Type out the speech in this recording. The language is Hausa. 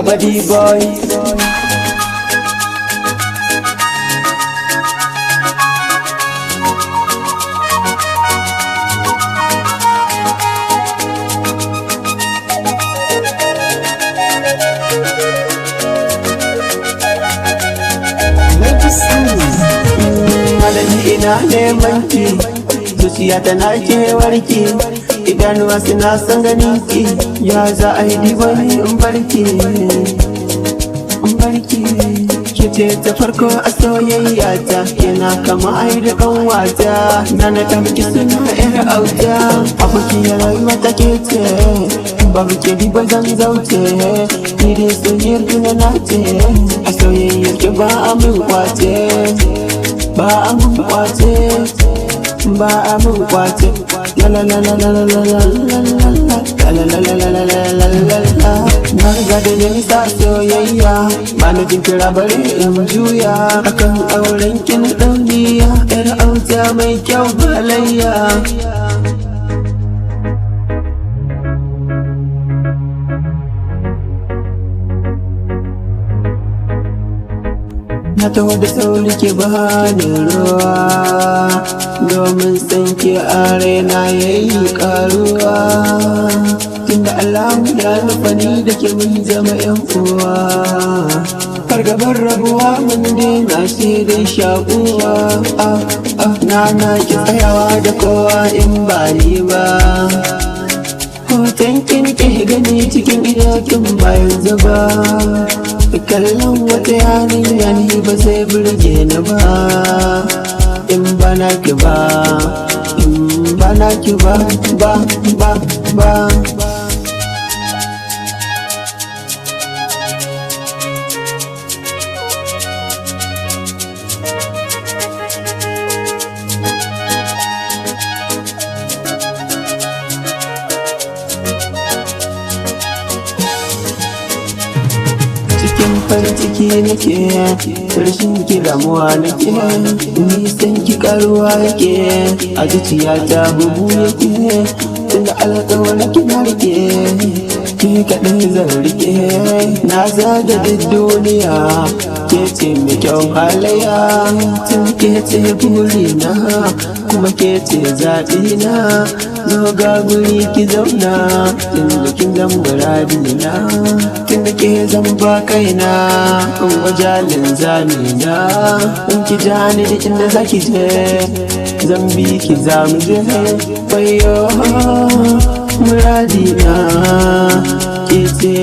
Abadi boy. Malami ina neman ki, zuciya tana kewarki, idanuwa suna son ganin ki, ya za a yi dibani in barki, ki ce ta farko a soyayya ta, kina kama ai da kanwata, na ta miki suna yar auta, abokiyar rayuwa ta ke ce, babu ke ba zan zauce, ni dai soyayyar ki na nace, a soyayyar ki ba a min kwace, ba a min kwace, ba a min kwace, la la la la la la la la la la la. Na riga da nisa soyayya, ba na jin kira bari in juya, akan auren ki na dauniya, yar auta mai kyau halayya. Na taho da sauri ke bani ruwa, domin san ki a raina yayi karuwa, tunda Allah ya nufa ni da ke mun zama yan uwa, fargabar rabuwa mun daina shi dai shakuwa, na ki tsayawa da kowa in ba ni ba, hoton kin ke gani cikin idakin ba yanzu ba, kallon wata yarinya ni ba zai burge ni ba, in ba na ki ba, in ba na ki ba, ba. Cikin farin ciki nake, rashin ki damuwa nake, nisan ki karuwa yake, a zuciya ta bugu yake, tunda alƙawar ki na rike, ki kaɗai zan rike, na zaga duk duniya, ke ce mai kyau halayya, tun ke ce burina, kuma ke ce zaɓina, zo ga guri ki zauna, tunda kin zan muradina, tunda ke zan ba kaina, in wajalin zamina, in ki jani da inda zaki je, zan bi ki za mu je, bayo muradina, ki ce